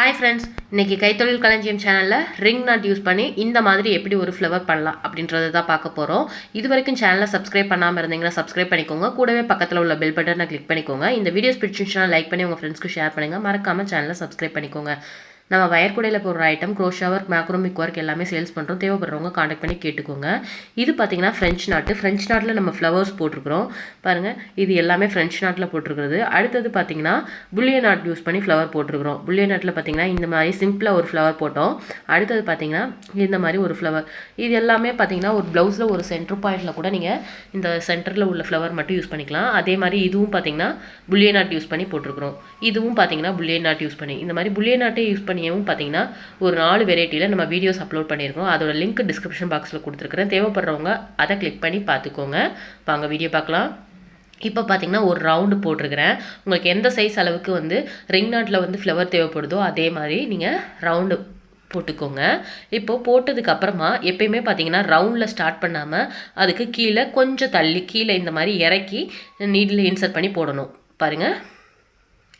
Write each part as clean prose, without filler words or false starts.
Hi friends, இன்றைக்கி கைத்தொழில் களஞ்சியம் சேனலில் ரிங் நாட் யூஸ் பண்ணி இந்த மாதிரி எப்படி ஒரு ஃப்ளவர் பண்ணலாம் அப்படின்றத தான் பார்க்க போகிறோம். இது வரைக்கும் சேனலை சப்ஸ்கிரைப் பண்ணாமல் இருந்தீங்கன்னா சப்ஸ்கிரைப் பண்ணிக்கோங்க. கூடவே பக்கத்தில் உள்ள பெல் பட்டனை கிளிக் பண்ணிக்கோங்க. இந்த வீடியோஸ் பிடிச்சிருந்துச்சுன்னா லைக் பண்ணி உங்கள் ஃப்ரெண்ட்ஸ்க்கு ஷேர் பண்ணுங்கள். மறக்காமல் சேனலை சப்ஸ்கிரைப் பண்ணிக்கோங்க. நம்ம வயர்கூடையில் போடுற ஐட்டம் க்ரோஷா ஒர்க், மேக்ரோமிக் ஒர்க் எல்லாமே சேல்ஸ் பண்ணுறோம். தேவைப்படுறவங்க காண்டாக்ட் பண்ணி கேட்டுக்கோங்க. இது பார்த்திங்கன்னா ஃப்ரெஞ்ச் நாட்டில் நம்ம ஃப்ளவர்ஸ் போட்டிருக்கிறோம். பாருங்கள், இது எல்லாமே ஃப்ரெஞ்ச் நாட்டில் போட்டிருக்கிறது. அடுத்தது பார்த்திங்கன்னா புல்லியன் நாட் யூஸ் பண்ணி ஃப்ளவர் போட்டிருக்கிறோம். புல்லியன் நாட்டில் பார்த்திங்கன்னா இந்த மாதிரி சிம்பிளாக ஒரு ஃப்ளவர் போட்டோம். அடுத்தது பார்த்திங்கன்னா இந்த மாதிரி ஒரு ஃப்ளவர். இது எல்லாமே பார்த்திங்கன்னா ஒரு ப்ளவுஸில் ஒரு சென்டர் பாயிண்டில் கூட நீங்கள் இந்த சென்டரில் உள்ள ஃப்ளவர் மட்டும் யூஸ் பண்ணிக்கலாம். அதே மாதிரி இதுவும் பார்த்திங்கன்னா புல்லியன் நாட் யூஸ் பண்ணி போட்டிருக்கிறோம். இதுவும் பார்த்திங்கன்னா புல்லியன் நாட் யூஸ் பண்ணி, இந்த மாதிரி புல்லியன் நாட்டே யூஸ் பண்ணியும் பார்த்தீங்கன்னா ஒரு 4 வெரைட்டியில் நம்ம வீடியோஸ் அப்லோட் பண்ணியிருக்கோம். அதோட லிங்க் டிஸ்கிரிப்ஷன் பாக்ஸில் கொடுத்துருக்குறேன். தேவைப்படுறவங்க அதை கிளிக் பண்ணி பார்த்துக்கோங்க. வாங்க வீடியோ பார்க்கலாம். இப்போ பார்த்தீங்கன்னா ஒரு ரவுண்டு போட்டிருக்கிறேன். உங்களுக்கு எந்த சைஸ் அளவுக்கு ரிங் நாட்டில் ஃப்ளவர் தேவைப்படுதோ அதே மாதிரி நீங்கள் ரவுண்டு போட்டுக்கோங்க. இப்போது போட்டதுக்கு அப்புறமா எப்பயுமே பார்த்தீங்கன்னா ரவுண்டில் ஸ்டார்ட் பண்ணாமல் அதுக்கு கீழே கொஞ்சம் தள்ளி கீழே இந்த மாதிரி இறக்கி நீடில் இன்சர்ட் பண்ணி போடணும். பாருங்கள்,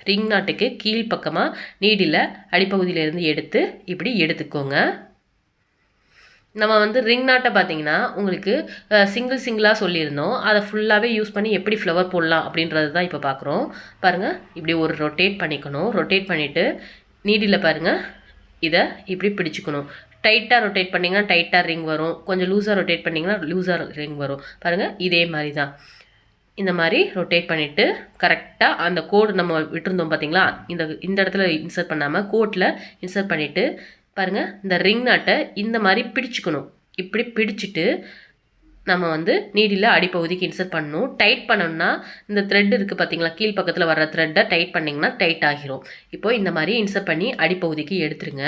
ரிங் நாட்டுக்கு கீழ் பக்கமாக நீடில் அடிப்பகுதியிலேருந்து எடுத்து இப்படி எடுத்துக்கோங்க. நம்ம ரிங் நாட்டை பார்த்தீங்கன்னா உங்களுக்கு சிங்கிளாக சொல்லியிருந்தோம். அதை ஃபுல்லாகவே யூஸ் பண்ணி எப்படி ஃப்ளவர் போடலாம் அப்படின்றது தான் இப்போ பார்க்குறோம். பாருங்கள், இப்படி ஒரு ரொட்டேட் பண்ணிக்கணும். ரொட்டேட் பண்ணிவிட்டு நீடில் பாருங்கள் இதை இப்படி பிடிச்சிக்கணும். டைட்டாக ரொட்டேட் பண்ணிங்கன்னா டைட்டாக ரிங் வரும். கொஞ்சம் லூஸாக ரொட்டேட் பண்ணிங்கன்னா லூஸாக ரிங் வரும். பாருங்கள், இதே மாதிரி தான் இந்த மாதிரி ரொட்டேட் பண்ணிவிட்டு கரெக்டாக அந்த கோடு நம்ம விட்டுருந்தோம் பார்த்தீங்களா, இந்த இடத்துல இன்சர்ட் பண்ணாமல் கோட்டில் இன்சர்ட் பண்ணிவிட்டு பாருங்கள், இந்த ரிங் நாட்டை இந்த மாதிரி பிடிச்சிக்கணும். இப்படி பிடிச்சிட்டு நம்ம நீடில் அடிப்பகுதிக்கு இன்சர்ட் பண்ணணும். டைட் பண்ணோம்னா இந்த த்ரெட் இருக்குது பார்த்தீங்களா, கீழ் பக்கத்தில் வர்ற த்ரெட்டை டைட் பண்ணிங்கன்னா டைட் ஆகிரும். இப்போது இந்த மாதிரி இன்சர்ட் பண்ணி அடிப்பகுதிக்கு எடுத்துருங்க.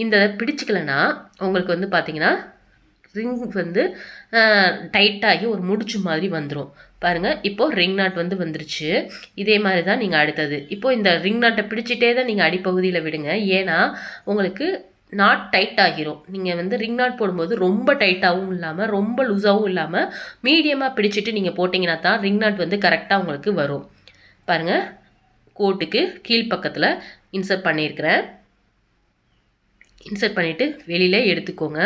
இந்த பிடிச்சிக்கலைன்னா உங்களுக்கு பார்த்தீங்கன்னா ரிங் டைட்டாகி ஒரு முடிச்சு மாதிரி வந்துடும். பாருங்கள், இப்போது ரிங் நாட் வந்துருச்சு. இதே மாதிரி தான் நீங்கள் அடுத்தது. இப்போது இந்த ரிங் நாட்டை பிடிச்சிட்டே தான் நீங்கள் அடிப்பகுதியில் விடுங்க. ஏன்னா உங்களுக்கு நாட் டைட் ஆகிரும். நீங்கள் ரிங் நாட் போடும்போது ரொம்ப டைட்டாகவும் இல்லாமல் ரொம்ப லூஸாகவும் இல்லாமல் மீடியமாக பிடிச்சிட்டு நீங்கள் போட்டிங்கன்னா தான் ரிங் நாட் கரெக்டாக உங்களுக்கு வரும். பாருங்கள், கோட்டுக்கு கீழ்ப்பக்கத்தில் இன்சர்ட் பண்ணியிருக்கிறேன். இன்சர்ட் பண்ணிவிட்டு வெளியில் எடுத்துக்கோங்க.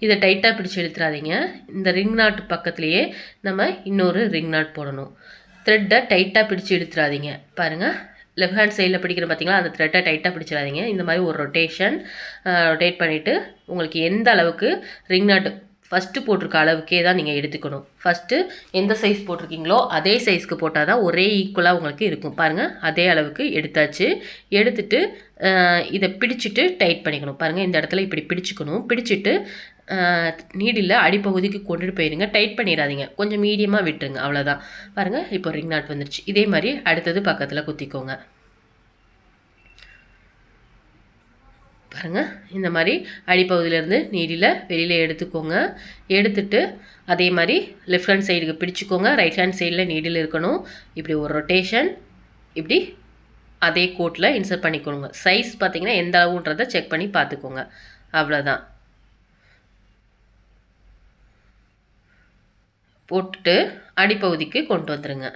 இதை டைட்டாக பிடிச்சி எடுத்துடாதீங்க. இந்த ரிங் நாட் பக்கத்துலேயே நம்ம இன்னொரு ரிங் நாட் போடணும். த்ரெட்டை டைட்டாக பிடிச்சி எடுத்துடாதீங்க. பாருங்கள், லெஃப்ட் ஹேண்ட் சைடில் பிடிக்கிற பார்த்தீங்களா, அந்த த்ரெட்டை டைட்டாக பிடிச்சிடாதீங்க. இந்த மாதிரி ஒரு ரொட்டேட் பண்ணிவிட்டு உங்களுக்கு எந்த அளவுக்கு ரிங் நாட் ஃபஸ்ட்டு போட்டிருக்க அளவுக்கே தான் நீங்கள் எடுத்துக்கணும். ஃபஸ்ட்டு எந்த சைஸ் போட்டிருக்கீங்களோ அதே சைஸ்க்கு போட்டால் தான் ஒரே ஈக்குவலாக உங்களுக்கு இருக்கும். பாருங்கள், அதே அளவுக்கு எடுத்தாச்சு. எடுத்துட்டு இதை பிடிச்சிட்டு டைட் பண்ணிக்கணும். பாருங்கள், இந்த இடத்துல இப்படி பிடிச்சிக்கணும். பிடிச்சிட்டு நீடில் அடிப்பகுதிக்கு கொண்டுட்டு போயிருங்க. டைட் பண்ணிடாதீங்க, கொஞ்சம் மீடியமாக விட்டுருங்க, அவ்வளோதான். பாருங்கள், இப்போ ரிங் நாட் வந்துருச்சு. இதே மாதிரி அடுத்தது பக்கத்தில் குத்திக்கோங்க. பாருங்கள், இந்த மாதிரி அடிப்பகுதியிலேருந்து நீடில் வெளியில் எடுத்துக்கோங்க. எடுத்துட்டு அதே மாதிரி லெஃப்ட் ஹேண்ட் சைடுக்கு பிடிச்சிக்கோங்க. ரைட் ஹேண்ட் சைடில் நீடில் இருக்கணும். இப்படி ஒரு ரொட்டேஷன் இப்படி அதே கோட்டில் இன்சர்ட் பண்ணிக்கோங்க. சைஸ் பார்த்திங்கன்னா எந்த அளவுன்றதை செக் பண்ணி பார்த்துக்கோங்க. அவ்வளோதான். போட்டுட்டு அடிப்பகுதிக்கு கொண்டு வந்துடுங்க.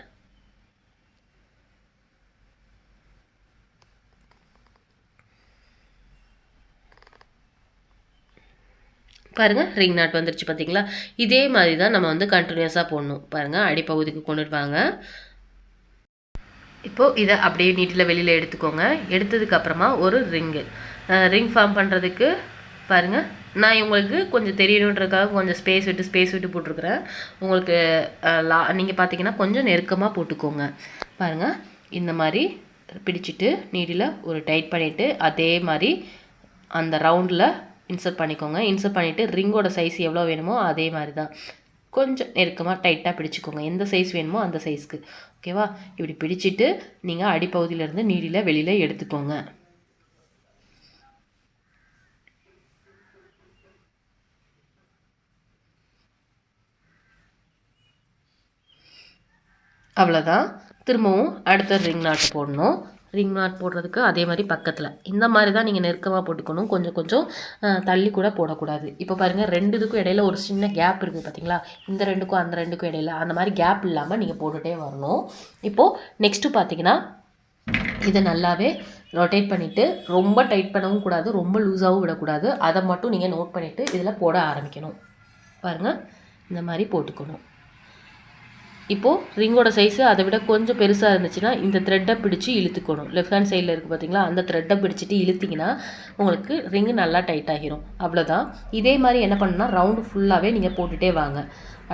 பாருங்கள், ரிங் நாட் வந்துருச்சு பார்த்தீங்களா. இதே மாதிரி தான் நம்ம கண்டினியூஸாக போடணும். பாருங்கள், அடிப்பகுதிக்கு கொண்டுட்டு வாங்க. இப்போது இதை அப்படியே நீட்டில் வெளியில் எடுத்துக்கோங்க. எடுத்ததுக்கப்புறமா ஒரு ரிங் ஃபார்ம் பண்ணுறதுக்கு பாருங்கள், நான் உங்களுக்கு கொஞ்சம் தெரியணுன்றதுக்காக கொஞ்சம் ஸ்பேஸ் விட்டு போட்டிருக்கிறேன். உங்களுக்கு நீங்கள் பார்த்தீங்கன்னா கொஞ்சம் நெருக்கமாக போட்டுக்கோங்க. பாருங்கள், இந்த மாதிரி பிடிச்சிட்டு நீடில் ஒரு டைட் பண்ணிவிட்டு அதே மாதிரி அந்த ரவுண்டில் இன்சர்ட் பண்ணிக்கோங்க. இன்சர்ட் பண்ணிவிட்டு ரிங்கோட சைஸ் எவ்வளோ வேணுமோ அதே மாதிரி தான் கொஞ்சம் நெருக்கமாக டைட்டாக பிடிச்சிக்கோங்க. எந்த சைஸ் வேணுமோ அந்த சைஸ்க்கு, ஓகேவா. இப்படி பிடிச்சிட்டு நீங்கள் அடிப்பகுதியிலேருந்து நீடில் வெளியில் எடுத்துக்கோங்க. அவ்வளோதான். திரும்பவும் அடுத்த ரிங் நாட் போடணும். ரிங் நாட் போடுறதுக்கு அதே மாதிரி பக்கத்தில் இந்த மாதிரி தான் நீங்கள் நெருக்கமாக போட்டுக்கணும். கொஞ்சம் தள்ளி கூட போடக்கூடாது. இப்போ பாருங்கள், ரெண்டுக்கும் இடையில ஒரு சின்ன கேப் இருக்குது பார்த்தீங்களா. இந்த ரெண்டுக்கும் அந்த ரெண்டுக்கும் இடையில அந்த மாதிரி கேப் இல்லாமல் நீங்கள் போட்டுகிட்டே வரணும். இப்போது நெக்ஸ்ட்டு பார்த்தீங்கன்னா இதை நல்லாவே ரொட்டேட் பண்ணிவிட்டு ரொம்ப டைட் பண்ணவும் கூடாது, ரொம்ப லூஸாகவும் விடக்கூடாது. அதை மட்டும் நீங்கள் நோட் பண்ணிவிட்டு இதில் போட ஆரம்பிக்கணும். பாருங்கள், இந்த மாதிரி போட்டுக்கணும். இப்போது ரிங்கோட சைஸு அதை விட கொஞ்சம் பெருசாக இருந்துச்சுன்னா இந்த த்ரெட்டை பிடிச்சி இழுத்துக்கணும். லெஃப்ட் ஹேண்ட் சைடில் இருக்குது பார்த்தீங்களா, அந்த த்ரெட்டை பிடிச்சிட்டு இழுத்திங்கன்னா உங்களுக்கு ரிங்கு நல்லா டைட் ஆகிரும். அவ்வளோதான். இதே மாதிரி என்ன பண்ணுன்னா ரவுண்டு ஃபுல்லாகவே நீங்கள் போட்டுகிட்டே வாங்க.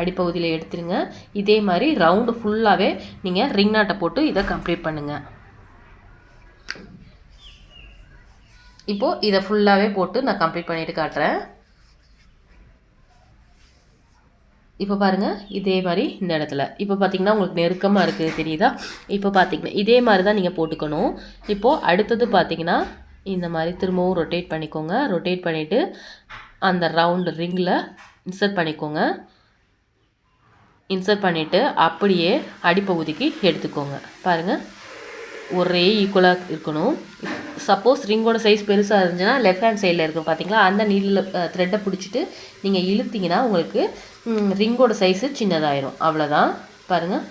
அடிப்பகுதியில் எடுத்துருங்க. இதே மாதிரி ரவுண்டு ஃபுல்லாகவே நீங்கள் ரிங் நாட்டை போட்டு இதை கம்ப்ளீட் பண்ணுங்கள். இப்போது இதை ஃபுல்லாகவே போட்டு நான் கம்ப்ளீட் பண்ணிவிட்டு காட்டுறேன். இப்போ பாருங்கள், இதே மாதிரி இந்த இடத்துல இப்போ பார்த்திங்கன்னா உங்களுக்கு நெருக்கமாக இருக்குது தெரியுதா. இப்போ பார்த்திங்கன்னா இதே மாதிரி தான் நீங்கள் போட்டுக்கணும். இப்போது அடுத்தது பார்த்திங்கன்னா இந்த மாதிரி திரும்பவும் ரொட்டேட் பண்ணிக்கோங்க. ரொட்டேட் பண்ணிவிட்டு அந்த ரவுண்டு ரிங்கில் இன்சர்ட் பண்ணிக்கோங்க. இன்சர்ட் பண்ணிவிட்டு அப்படியே அடிப்பகுதிக்கு எடுத்துக்கோங்க. பாருங்கள், ஒரே ஈக்குவலாக இருக்கணும். சப்போஸ் ரிங்கோட சைஸ் பெருசாக இருந்துச்சுன்னா லெஃப்ட் ஹேண்ட் சைடில் இருக்கும் பார்த்தீங்களா, அந்த நீடில் த்ரெட்டை பிடிச்சிட்டு நீங்கள் இழுத்திங்கன்னா உங்களுக்கு ரிங்கோட சைஸு சின்னதாயிரும். அவ்வளோதான். பாருங்கள்,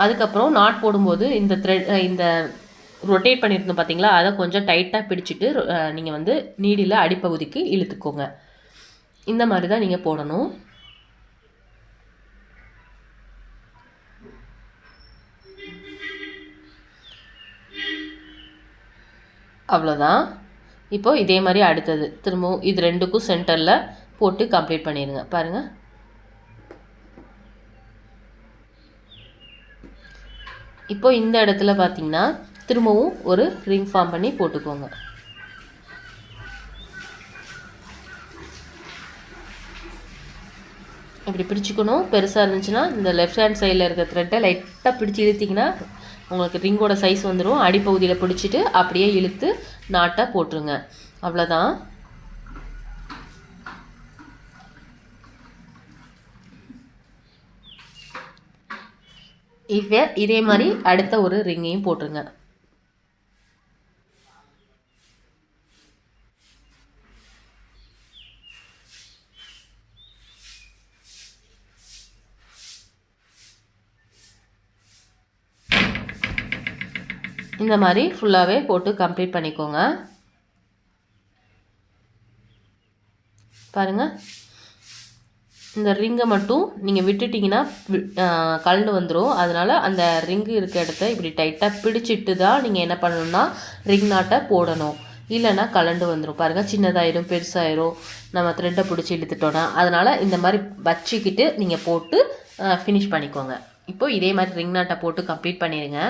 அதுக்கப்புறம் நாட் போடும்போது இந்த ரொட்டேட் பண்ணியிருந்தோம் பார்த்தீங்களா, அதை கொஞ்சம் டைட்டாக பிடிச்சிட்டு நீங்கள் வந்து நீடில் அடிப்பகுதிக்கு இழுத்துக்கோங்க. இந்த மாதிரி தான் நீங்கள் போடணும். அவ்வளோதான். இப்போது இதே மாதிரி அடுத்தது திரும்பவும் இது ரெண்டுக்கும் சென்டரில் போட்டு கம்ப்ளீட் பண்ணிடுங்க. பாருங்கள், இப்போ இந்த இடத்துல பார்த்தீங்கன்னா திரும்பவும் ஒரு ரிங் ஃபார்ம் பண்ணி போட்டுக்கோங்க. இப்படி பிடிச்சிக்கணும். பெருசாக இருந்துச்சுன்னா இந்த லெஃப்ட் ஹேண்ட் சைடில் இருக்க த்ரெட்டை லைட்டாக பிடிச்சி இழுத்திங்கன்னா உங்களுக்கு ரிங்கோட சைஸ் வந்துடும். அடிப்பகுதியில் பிடிச்சிட்டு அப்படியே இழுத்து நாட்டை போட்டுருங்க. அவ்வளோதான். இப்போ இதே மாதிரி அடுத்த ஒரு ரிங்கையும் போட்டுருங்க. இந்த மாதிரி ஃபுல்லாகவே போட்டு கம்ப்ளீட் பண்ணிக்கோங்க. பாருங்கள், இந்த ரிங்கை மட்டும் நீங்கள் விட்டுட்டிங்கன்னா கலண்டு வந்துடும். அதனால் அந்த ரிங்கு இருக்க இடத்த இப்படி டைட்டாக பிடிச்சிட்டு தான் நீங்கள் என்ன பண்ணணும்னா ரிங் நாட்டை போடணும். இல்லைன்னா கலண்டு வந்துடும். பாருங்கள், சின்னதாயிரும், பெருசாயிரும் நம்ம த்ரெட்டை பிடிச்சி இழுத்துட்டோன்னா. அதனால் இந்த மாதிரி வச்சுக்கிட்டு நீங்கள் போட்டு ஃபினிஷ் பண்ணிக்கோங்க. இப்போது இதே மாதிரி ரிங் நாட்டை போட்டு கம்ப்ளீட் பண்ணிடுங்க.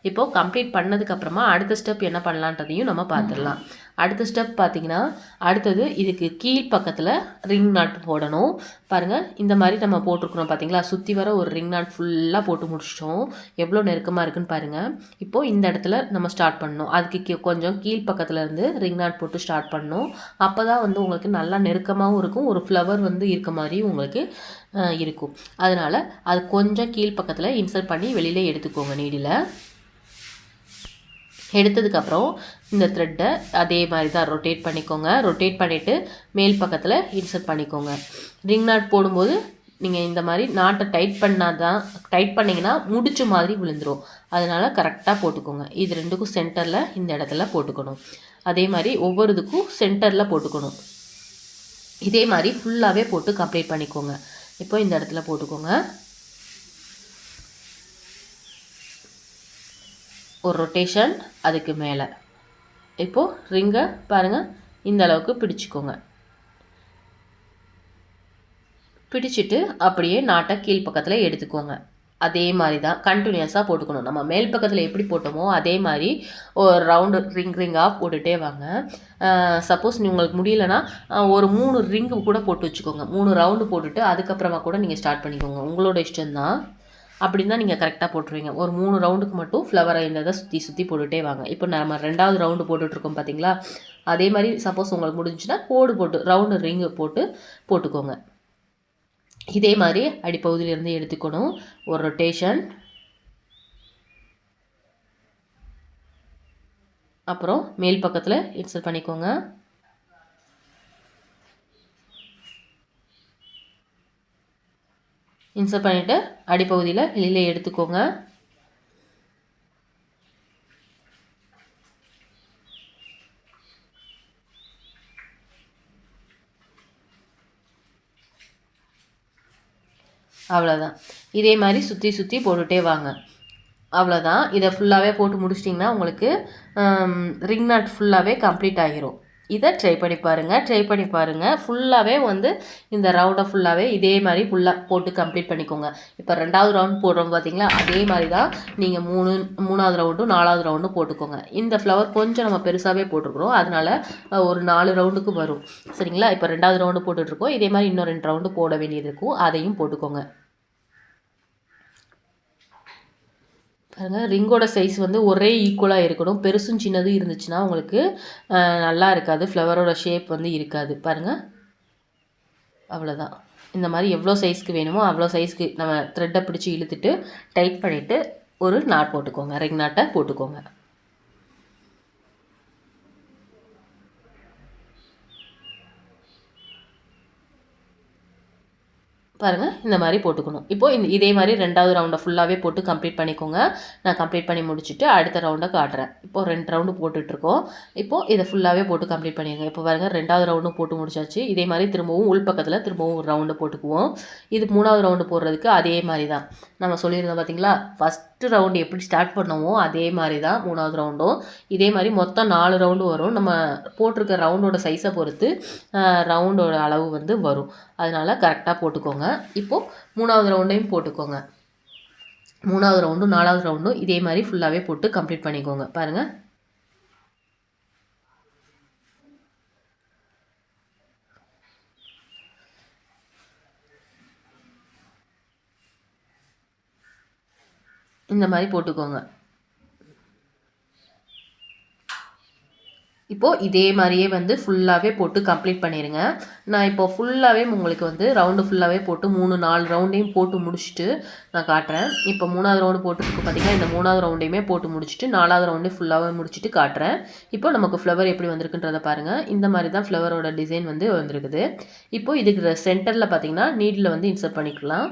இப்போது கம்ப்ளீட் பண்ணதுக்கப்புறமா அடுத்த ஸ்டெப் என்ன பண்ணலான்றதையும் நம்ம பார்த்துடலாம். அடுத்த ஸ்டெப் பார்த்திங்கன்னா அடுத்தது இதுக்கு கீழ் பக்கத்தில் ரிங் நாட் போடணும். பாருங்கள், இந்த மாதிரி நம்ம போட்டிருக்கிறோம் பார்த்தீங்களா, சுற்றி வர ஒரு ரிங் நாட் ஃபுல்லாக போட்டு முடிச்சிட்டோம். எவ்வளோ நெருக்கமாக இருக்குன்னு பாருங்கள். இப்போது இந்த இடத்துல நம்ம ஸ்டார்ட் பண்ணணும். அதுக்கு கொஞ்சம் கீழ் பக்கத்தில் இருந்து ரிங் நாட் போட்டு ஸ்டார்ட் பண்ணணும். அப்போ தான் வந்து உங்களுக்கு நல்லா நெருக்கமாகவும் இருக்கும், ஒரு ஃப்ளவர் வந்து இருக்க மாதிரியும் உங்களுக்கு இருக்கும். அதனால் அது கொஞ்சம் கீழ் பக்கத்தில் இன்சர்ட் பண்ணி வெளியில் எடுத்துக்கோங்க. நீடில் எடுத்ததுக்கப்புறம் இந்த த்ரெட்டை அதே மாதிரி தான் ரொட்டேட் பண்ணிக்கோங்க. ரொட்டேட் பண்ணிவிட்டு மேல் பக்கத்தில் இன்சர்ட் பண்ணிக்கோங்க. ரிங் நாட் போடும்போது நீங்கள் இந்த மாதிரி நாட்டை டைட் பண்ணிங்கன்னா முடிச்ச மாதிரி விழுந்துடும். அதனால் கரெக்டாக போட்டுக்கோங்க. இது ரெண்டுக்கும் சென்டரில் இந்த இடத்துல போட்டுக்கணும். அதே மாதிரி ஒவ்வொரு இதுக்கும் சென்டரில் போட்டுக்கணும். இதே மாதிரி ஃபுல்லாகவே போட்டு கம்ப்ளீட் பண்ணிக்கோங்க. இப்போ இந்த இடத்துல போட்டுக்கோங்க. ஒரு ரொட்டேஷன் அதுக்கு மேலே. இப்போது ரிங்கை பாருங்கள், இந்த அளவுக்கு பிடிச்சிக்கோங்க. பிடிச்சிட்டு அப்படியே நாட்டை கீழ் பக்கத்தில் எடுத்துக்கோங்க. அதே மாதிரி தான் கண்டினியூஸாக போட்டுக்கணும். நம்ம மேல் பக்கத்தில் எப்படி போட்டோமோ அதே மாதிரி ஒரு ரவுண்டு ரிங்காக போட்டுகிட்டே வாங்க. சப்போஸ் உங்களுக்கு முடியலன்னா ஒரு 3 ரிங்கு கூட போட்டு வச்சுக்கோங்க. 3 ரவுண்டு போட்டுட்டு அதுக்கப்புறமா கூட நீங்கள் ஸ்டார்ட் பண்ணிக்கோங்க. உங்களோட இஷ்டம்தான். அப்படின்னா நீங்கள் கரெக்டாக போட்டுருவீங்க. ஒரு 3 ரவுண்டுக்கு மட்டும் ஃப்ளவரை இந்த சுற்றி போட்டுகிட்டே வாங்க. இப்போ நம்ம 2வது ரவுண்டு போட்டுட்ருக்கோம் பார்த்தீங்களா, அதே மாதிரி சப்போஸ் உங்களுக்கு முடிஞ்சுன்னா கோடு போட்டு ரவுண்டு ரிங்கு போட்டுக்கோங்க. இதே மாதிரி அடிப்பகுதியிலேருந்து எடுத்துக்கணும். ஒரு ரொட்டேஷன், அப்புறம் மேல் பக்கத்தில் இன்சர்ட் பண்ணிக்கோங்க. இன்சர்ட் பண்ணிவிட்டு அடிப்பகுதியில் வெளியில் எடுத்துக்கோங்க. அவ்வளோதான். இதே மாதிரி சுற்றி சுற்றி போட்டுகிட்டே வாங்க. அவ்வளோதான். இதை ஃபுல்லாகவே போட்டு முடிச்சிட்டிங்கன்னா உங்களுக்கு ரிங் நாட் ஃபுல்லாகவே கம்ப்ளீட் ஆகிரும். இதை ட்ரை பண்ணி பாருங்கள். ஃபுல்லாகவே வந்து இந்த ரவுண்டை ஃபுல்லாகவே இதே மாதிரி ஃபுல்லாக போட்டு கம்ப்ளீட் பண்ணிக்கோங்க. இப்போ 2வது ரவுண்ட் போடுறோம் பார்த்தீங்களா, அதே மாதிரி தான் நீங்கள் 3வது ரவுண்டும் 4வது ரவுண்டும் போட்டுக்கோங்க. இந்த ஃப்ளவர் கொஞ்சம் நம்ம பெருசாகவே போட்டிருக்கிறோம், அதனால் ஒரு 4 ரவுண்டுக்கு வரும். சரிங்களா? இப்போ 2வது ரவுண்டு போட்டுட்ருக்கோம். இதே மாதிரி இன்னும் 2 ரவுண்டு போட வேண்டியது இருக்கும், அதையும் போட்டுக்கோங்க. பாருங்கள், ரிங்கோட சைஸ் வந்து ஒரே ஈக்குவலாக இருக்கணும். பெருசும் சின்னதும் இருந்துச்சுன்னா உங்களுக்கு நல்லா இருக்காது, ஃப்ளவரோட ஷேப் வந்து இருக்காது. பாருங்கள், அவ்வளோதான். இந்த மாதிரி எவ்வளோ சைஸ்க்கு வேணுமோ அவ்வளோ சைஸ்க்கு நம்ம த்ரெட்டை பிடிச்சி இழுத்துட்டு டைட் பண்ணிவிட்டு ஒரு நாட் போட்டுக்கோங்க, ரிங் நாட்டை போட்டுக்கோங்க. பாருங்கள், இந்த மாதிரி போட்டுக்கணும். இப்போது இதே மாதிரி 2வது ரவுண்டை ஃபுல்லாகவே போட்டு கம்ப்ளீட் பண்ணிக்கோங்க. நான் கம்ப்ளீட் பண்ணி முடிச்சுட்டு அடுத்த ரவுண்டை காட்டுறேன். இப்போது 2 ரவுண்டு போட்டுட்ருக்கோம். இப்போது இதை ஃபுல்லாகவே போட்டு கம்ப்ளீட் பண்ணிடுங்க. இப்போ பாருங்கள், 2வது ரவுண்டும் போட்டு முடிச்சாச்சு. இதே மாதிரி திரும்பவும் உள்பக்கத்தில் திரும்பவும் ஒரு ரவுண்டு போட்டுக்குவோம். இது 3வது ரவுண்டு போடுறதுக்கு அதே மாதிரி தான் நம்ம சொல்லியிருந்தோம் பார்த்தீங்களா. ஃபஸ்ட்டு ரவுண்டு எப்படி ஸ்டார்ட் பண்ணுவோமோ அதே மாதிரி தான் 3வது ரவுண்டும். இதே மாதிரி மொத்தம் 4 ரவுண்டு வரும். நம்ம போட்டிருக்க ரவுண்டோட சைஸை பொறுத்து ரவுண்டோட அளவு வந்து வரும். அதனால் கரெக்டாக போட்டுக்கோங்க. இப்போது 3வது ரவுண்டையும் போட்டுக்கோங்க. 3வது ரவுண்டும் 4வது ரவுண்டும் இதே மாதிரி ஃபுல்லாகவே போட்டு கம்ப்ளீட் பண்ணிக்கோங்க. பாருங்கள், இந்த மாதிரி போட்டுக்கோங்க. இப்போது இதே மாதிரியே வந்து ஃபுல்லாகவே போட்டு கம்ப்ளீட் பண்ணிடுங்க. நான் இப்போது ஃபுல்லாகவே உங்களுக்கு வந்து ரவுண்டு ஃபுல்லாகவே போட்டு 3-4 ரவுண்டையும் போட்டு முடிச்சுட்டு நான் காட்டுறேன். இப்போ 3வது ரவுண்டு போட்டுருக்கு பார்த்தீங்கன்னா, இந்த 3வது ரவுண்டையுமே போட்டு முடிச்சுட்டு 4வது ரவுண்டே ஃபுல்லாகவே முடிச்சுட்டு காட்டுறேன். இப்போ நமக்கு ஃப்ளவர் எப்படி வந்திருக்குன்றதை பாருங்கள். இந்த மாதிரி தான் ஃப்ளவரோட டிசைன் வந்து வந்திருக்குது. இப்போது இதுக்கு சென்டரில் பார்த்தீங்கன்னா நீடில் வந்து இன்சர்ட் பண்ணிக்கலாம்.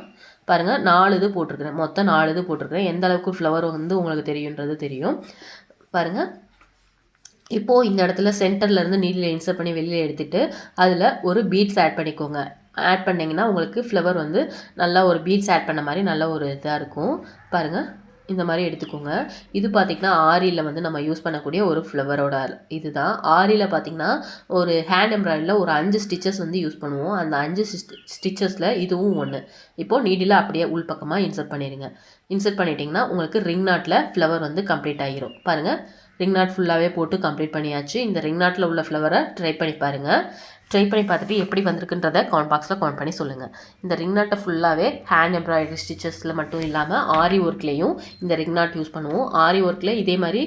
பாருங்கள், 4 இது போட்டிருக்கிறேன், மொத்தம் 4 இது போட்டிருக்கிறேன். எந்த அளவுக்கு ஃப்ளவர் வந்து உங்களுக்கு தெரியுன்றது தெரியும். பாருங்கள், இப்போது இந்த இடத்துல சென்டர்லேருந்து நீடில் இன்சர்ட் பண்ணி வெளியில் எடுத்துகிட்டு அதில் ஒரு பீட்ஸ் ஆட் பண்ணிக்கோங்க. ஆட் பண்ணிங்கன்னா உங்களுக்கு ஃப்ளவர் வந்து நல்லா ஒரு பீட்ஸ் ஆட் பண்ண மாதிரி நல்ல ஒரு இதாக இருக்கும். பாருங்கள், இந்த மாதிரி எடுத்துக்கோங்க. இது பார்த்திங்கன்னா ஆரியில் வந்து நம்ம யூஸ் பண்ணக்கூடிய ஒரு ஃப்ளவரோட இது தான். ஆரியில் பார்த்திங்கன்னா ஒரு ஹேண்ட் எம்ப்ராய்டரியில் ஒரு 5 ஸ்டிச்சஸ் வந்து யூஸ் பண்ணுவோம். அந்த 5 ஸ்டிச்சஸில் இதுவும் ஒன்று. இப்போது நீடில் அப்படியே உள்பக்கமாக இன்சர்ட் பண்ணிடுங்க. இன்சர்ட் பண்ணிட்டிங்கன்னா உங்களுக்கு ரிங் நாட்டில் ஃப்ளவர் வந்து கம்ப்ளீட் ஆகிரும். பாருங்கள், ரிங் நாட் ஃபுல்லாகவே போட்டு கம்ப்ளீட் பண்ணியாச்சு. இந்த ரிங் நாட்டில் உள்ள ஃப்ளவரை ட்ரை பண்ணி பாருங்கள். ட்ரை பண்ணி பார்த்துட்டு எப்படி வந்திருக்குன்றதை கமெண்ட் பாக்ஸில் கமெண்ட் பண்ணி சொல்லுங்கள். இந்த ரிங் நாட்டை ஃபுல்லாகவே ஹேண்ட் எம்ப்ராய்டரி ஸ்டிச்சஸில் மட்டும் இல்லாமல் ஆரி ஒர்க்லேயும் இந்த ரிங் நாட் யூஸ் பண்ணுவோம். ஆரி ஒர்க்கில் இதே மாதிரி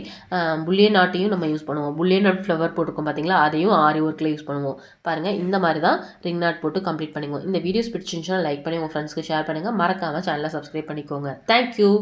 புல்லியன் நாட்டையும் நம்ம யூஸ் பண்ணுவோம். புல்லியன் நாட் ஃப்ளவர் போட்டிருக்கோம் பார்த்தீங்களா, அதையும் ஆரி ஒர்க்கில் யூஸ் பண்ணுவோம். பாருங்கள், இந்த மாதிரி தான் ரிங் நாட் போட்டு கம்ப்ளீட் பண்ணிக்குவோம். இந்த வீடியோஸ் பிடிச்சிருந்துச்சுன்னா லைக் பண்ணி உங்கள் ஃப்ரெண்ட்ஸ்க்கு ஷேர் பண்ணுங்கள். மறக்காமல் சேனலை சப்ஸ்கிரைப் பண்ணிக்கோங்க. தேங்க்யூ.